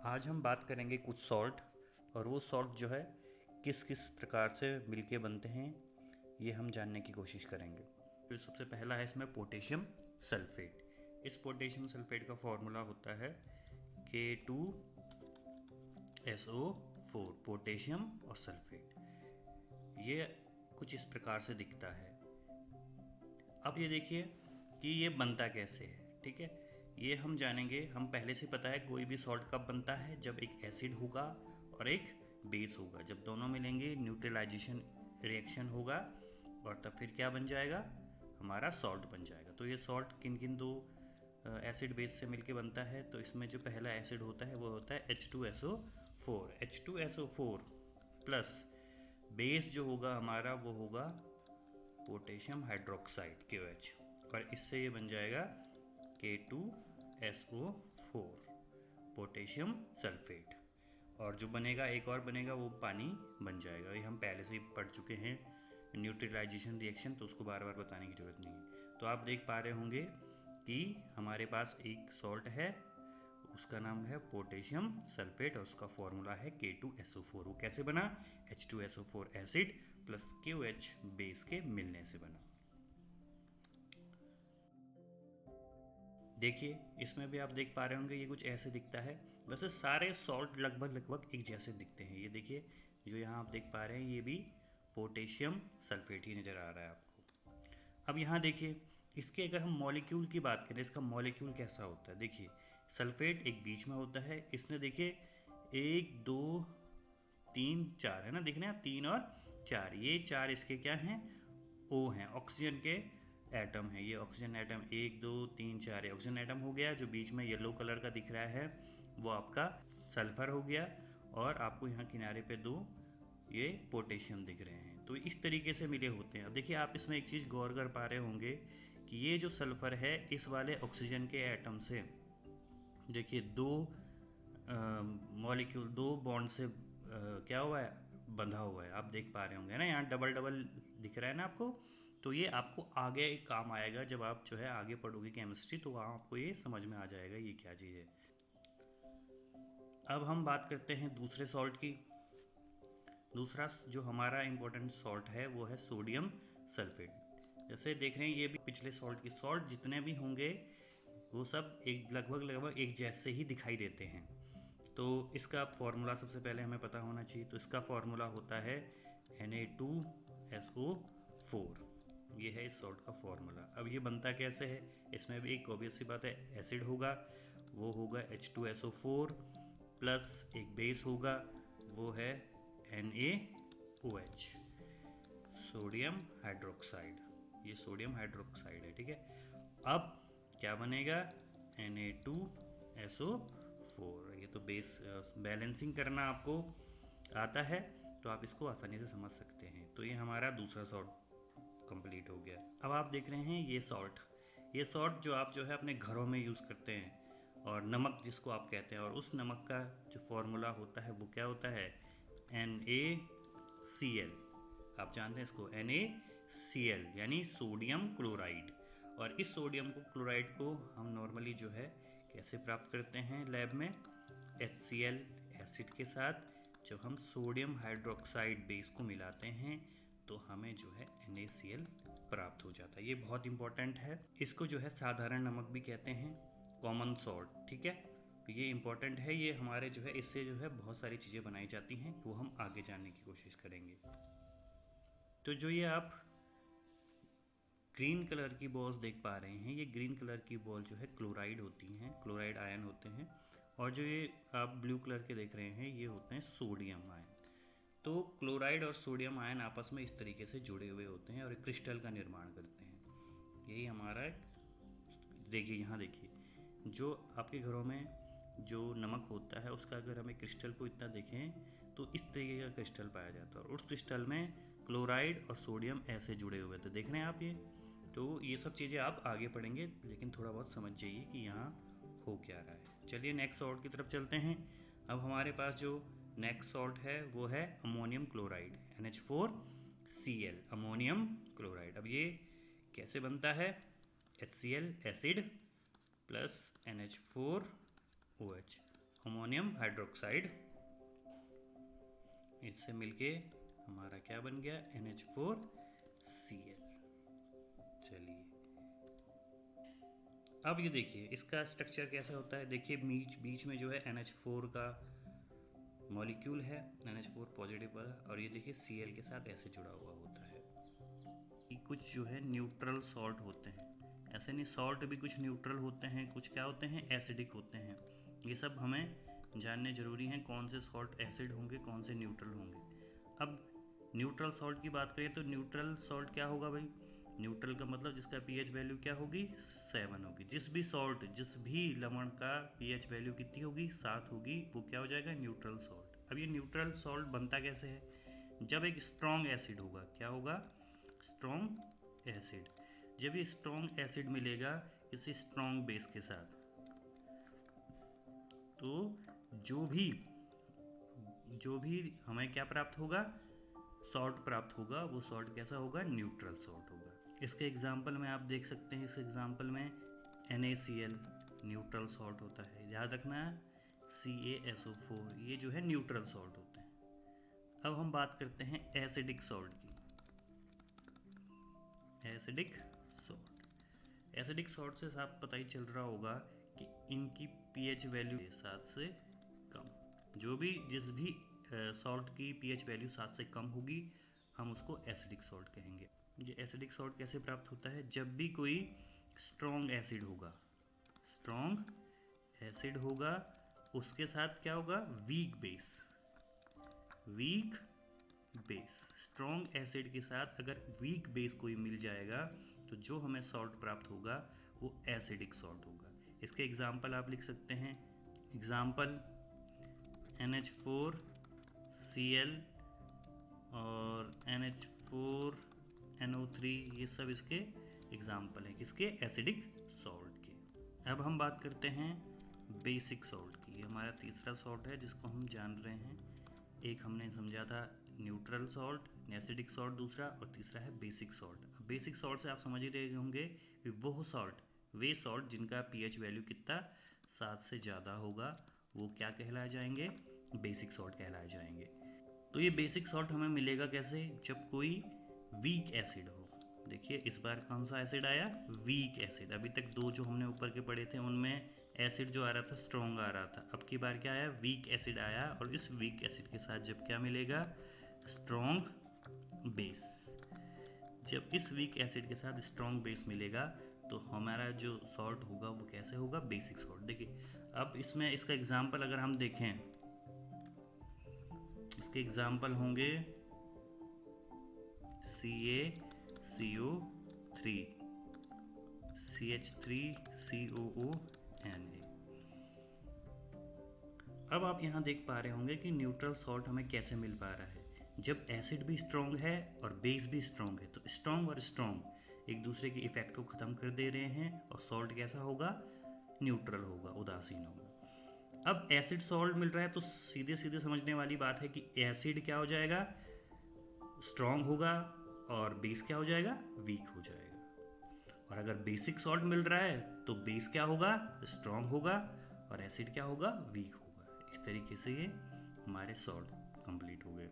आज हम बात करेंगे कुछ सॉल्ट और वो सॉल्ट जो है किस किस प्रकार से मिलके बनते हैं ये हम जानने की कोशिश करेंगे। तो सबसे पहला है इसमें पोटेशियम सल्फेट। इस पोटेशियम सल्फेट का फॉर्मूला होता है K2SO4, पोटेशियम और सल्फेट। ये कुछ इस प्रकार से दिखता है। अब ये देखिए कि ये बनता कैसे है, ठीक है। ये हम जानेंगे। हम पहले से पता है कोई भी सॉल्ट कब बनता है, जब एक एसिड होगा और एक बेस होगा। जब दोनों मिलेंगे न्यूट्रलाइजेशन रिएक्शन होगा और तब फिर क्या बन जाएगा, हमारा सॉल्ट बन जाएगा। तो ये सॉल्ट किन किन दो एसिड बेस से मिलके बनता है। तो इसमें जो पहला एसिड होता है वो होता है H2SO4। H2SO4 प्लस बेस जो होगा हमारा वो होगा पोटेशियम हाइड्रोक्साइड KOH, और इससे ये बन जाएगा K2SO4 पोटेशियम सल्फेट। और जो बनेगा एक और बनेगा वो पानी बन जाएगा। ये हम पहले से ही पढ़ चुके हैं न्यूट्रलाइजेशन रिएक्शन, तो उसको बार बार बताने की ज़रूरत नहीं है। तो आप देख पा रहे होंगे कि हमारे पास एक सॉल्ट है, उसका नाम है पोटेशियम सल्फेट और उसका फॉर्मूला है K2SO4। वो कैसे बना, H2SO4 acid plus KOH base के मिलने से बना। देखिए इसमें भी आप देख पा रहे होंगे ये कुछ ऐसे दिखता है। वैसे सारे सॉल्ट लगभग एक जैसे दिखते हैं। ये देखिए जो यहाँ आप देख पा रहे हैं ये भी पोटेशियम सल्फेट ही नज़र आ रहा है आपको। अब यहाँ देखिए इसके अगर हम मॉलिक्यूल की बात करें, इसका मॉलिक्यूल कैसा होता है। देखिए सल्फेट एक बीच में होता है, इसने देखिए 1 2 3 4 है ना, दिख रहे हैं 3 और 4। ये 4 इसके क्या हैं, O हैं, ऑक्सीजन के एटम है। ये ऑक्सीजन एटम 1 2 3 4 ऑक्सीजन एटम हो गया। जो बीच में येलो कलर का दिख रहा है वो आपका सल्फर हो गया, और आपको यहाँ किनारे पे 2 ये पोटेशियम दिख रहे हैं। तो इस तरीके से मिले होते हैं। अब देखिए आप इसमें एक चीज़ गौर कर पा रहे होंगे कि ये जो सल्फर है इस वाले ऑक्सीजन के एटम से देखिए 2 मॉलिक्यूल 2 बॉन्ड से क्या हुआ है, बंधा हुआ है। आप देख पा रहे होंगे ना, यहाँ डबल डबल दिख रहा है ना आपको। तो ये आपको आगे काम आएगा, जब आप जो है आगे पढ़ोगे केमिस्ट्री तो वहाँ आपको ये समझ में आ जाएगा ये क्या चीज़ है। अब हम बात करते हैं दूसरे सॉल्ट की। दूसरा जो हमारा इम्पोर्टेंट सॉल्ट है वो है सोडियम सल्फेट। जैसे देख रहे हैं ये भी पिछले सॉल्ट की, सॉल्ट जितने भी होंगे वो सब एक लगभग एक जैसे ही दिखाई देते हैं। तो इसका फॉर्मूला सबसे पहले हमें पता होना चाहिए। तो इसका फॉर्मूला होता है Na2SO4। ये है इस सॉल्ट का फॉर्मूला। अब ये बनता कैसे है, इसमें भी एक ऑब्वियस सी बात है, एसिड होगा वो होगा H2SO4 प्लस एक बेस होगा वो है NaOH, सोडियम हाइड्रोक्साइड। ये सोडियम हाइड्रोक्साइड है, ठीक है। अब क्या बनेगा, Na2SO4। ये तो बेस बैलेंसिंग करना आपको आता है तो आप इसको आसानी से समझ सकते हैं। तो ये हमारा दूसरा सॉल्ट कंप्लीट हो गया। अब आप देख रहे हैं ये सॉल्ट जो आप जो है अपने घरों में यूज़ करते हैं, और नमक जिसको आप कहते हैं, और उस नमक का जो फॉर्मूला होता है वो क्या होता है, NaCl। आप जानते हैं इसको, NaCl यानी सोडियम क्लोराइड। और इस सोडियम को क्लोराइड को हम नॉर्मली जो है कैसे प्राप्त करते हैं लैब में, HCl एसिड के साथ जब हम सोडियम हाइड्रोक्साइड बेस को मिलाते हैं तो हमें जो है NaCl प्राप्त हो जाता है। ये बहुत इंपॉर्टेंट है। इसको जो है साधारण नमक भी कहते हैं, कॉमन सॉल्ट, ठीक है। तो ये इंपॉर्टेंट है। ये हमारे जो है इससे जो है बहुत सारी चीज़ें बनाई जाती हैं, वो हम आगे जानने की कोशिश करेंगे। तो जो ये आप ग्रीन कलर की बॉल्स देख पा रहे हैं, ये ग्रीन कलर की बॉल जो है क्लोराइड होती हैं, क्लोराइड आयन होते हैं। और जो ये आप ब्लू कलर के देख रहे हैं ये होते हैं सोडियम आयन। तो क्लोराइड और सोडियम आयन आपस में इस तरीके से जुड़े हुए होते हैं और एक क्रिस्टल का निर्माण करते हैं। यही हमारा देखिए यहाँ देखिए जो आपके घरों में जो नमक होता है उसका अगर हमें क्रिस्टल को इतना देखें तो इस तरीके का क्रिस्टल पाया जाता है, और उस क्रिस्टल में क्लोराइड और सोडियम ऐसे जुड़े हुए थे। देख रहे हैं आप ये। तो ये सब चीज़ें आप आगे पढ़ेंगे, लेकिन थोड़ा बहुत समझ जाइए कि यहाँ हो क्या रहा है। चलिए नेक्स्ट सॉल्ट की तरफ चलते हैं। अब हमारे पास जो नेक्स्ट सॉल्ट है वो है ammonium chloride, NH4Cl, ammonium chloride. अब ये कैसे बनता है, HCl acid plus NH4OH, ammonium hydroxide, इससे मिलके हमारा क्या बन गया, NH4Cl। चलिए अब ये देखिए इसका स्ट्रक्चर कैसा होता है। देखिए बीच बीच में जो है NH4 का मॉलिक्यूल है, NH4 पॉजिटिव वाला, और ये देखिए Cl के साथ ऐसे जुड़ा हुआ होता है। ये कुछ जो है न्यूट्रल सॉल्ट होते हैं, ऐसे नहीं, सॉल्ट भी कुछ न्यूट्रल होते हैं, कुछ क्या होते हैं, एसिडिक होते हैं। ये सब हमें जानने जरूरी हैं, कौन से सॉल्ट एसिड होंगे, कौन से न्यूट्रल होंगे। अब न्यूट्रल सॉल्ट की बात करें तो न्यूट्रल सॉल्ट क्या होगा भाई, न्यूट्रल का मतलब जिसका पीएच वैल्यू क्या होगी, 7 होगी। जिस भी सॉल्ट, जिस भी लवण का पीएच वैल्यू कितनी होगी, 7 होगी, वो क्या हो जाएगा, न्यूट्रल सॉल्ट। अब ये न्यूट्रल सॉल्ट बनता कैसे है, जब एक स्ट्रॉन्ग एसिड होगा, क्या होगा, स्ट्रॉन्ग एसिड। जब ये स्ट्रॉन्ग एसिड मिलेगा इस स्ट्रॉन्ग बेस के साथ, तो जो भी हमें क्या प्राप्त होगा, सॉल्ट प्राप्त होगा, वो सॉल्ट कैसा होगा, न्यूट्रल सॉल्ट होगा। इसके एग्जाम्पल में आप देख सकते हैं, इस एग्जाम्पल में NaCl न्यूट्रल सॉल्ट होता है, याद रखना है। CaSO4 ये जो है न्यूट्रल सॉल्ट होते हैं। अब हम बात करते हैं एसिडिक सॉल्ट की। एसिडिक सॉल्ट, एसिडिक सॉल्ट से साफ पता ही चल रहा होगा कि इनकी पीएच वैल्यू 7 से कम। जो भी जिस भी सॉल्ट की पीएच वैल्यू 7 से कम होगी हम उसको एसिडिक सॉल्ट कहेंगे। ये एसिडिक सॉल्ट कैसे प्राप्त होता है, जब भी कोई स्ट्रॉन्ग एसिड होगा, स्ट्रॉन्ग एसिड होगा, उसके साथ क्या होगा, weak base, weak base. Strong acid के साथ अगर वीक बेस कोई मिल जाएगा तो जो हमें सॉल्ट प्राप्त होगा वो एसिडिक सॉल्ट होगा। इसके एग्जाम्पल आप लिख सकते हैं, एग्जाम्पल NH4Cl और NH4NO3, ये सब इसके एग्जाम्पल हैं, किसके, एसिडिक सॉल्ट के। अब हम बात करते हैं बेसिक सॉल्ट की। ये हमारा तीसरा सॉल्ट है जिसको हम जान रहे हैं। एक हमने समझा था न्यूट्रल सॉल्ट, एसिडिक सॉल्ट दूसरा, और तीसरा है बेसिक सॉल्ट। अब बेसिक सॉल्ट से आप समझ ही रहे होंगे कि वो सॉल्ट जिनका पीएच वैल्यू कितना 7 से ज़्यादा होगा वो क्या कहलाए जाएंगे, बेसिक सॉल्ट कहलाए जाएंगे। तो ये बेसिक सॉल्ट हमें मिलेगा कैसे, जब कोई वीक एसिड हो। देखिए इस बार कौन सा एसिड आया, वीक एसिड। अभी तक दो जो हमने ऊपर के पढ़े थे उनमें एसिड जो आ रहा था स्ट्रॉन्ग आ रहा था, अब की बार क्या आया, वीक एसिड आया। और इस वीक एसिड के साथ जब क्या मिलेगा, स्ट्रॉन्ग बेस। जब इस वीक एसिड के साथ स्ट्रॉन्ग बेस मिलेगा तो हमारा जो सॉल्ट होगा वो कैसे होगा, बेसिक सॉल्ट। देखिए अब इसमें इसका एग्जाम्पल अगर हम देखें, इसके एग्जाम्पल होंगे CaCO3, CH3COONA। अब आप यहाँ देख पा रहे होंगे कि न्यूट्रल सॉल्ट हमें कैसे मिल पा रहा है, जब एसिड भी स्ट्रॉन्ग है और बेस भी स्ट्रॉन्ग है। तो स्ट्रॉन्ग और स्ट्रॉन्ग एक दूसरे के इफेक्ट को ख़त्म कर दे रहे हैं और सॉल्ट कैसा होगा, न्यूट्रल होगा, उदासीन होगा। अब एसिड सॉल्ट मिल रहा है तो सीधे सीधे समझने वाली बात है कि एसिड क्या हो जाएगा, स्ट्रॉन्ग होगा, और बेस क्या हो जाएगा, वीक हो जाएगा। और अगर बेसिक सॉल्ट मिल रहा है तो बेस क्या होगा, स्ट्रॉन्ग होगा, और एसिड क्या होगा, वीक होगा। इस तरीके से ये हमारे सॉल्ट कंप्लीट हो गए।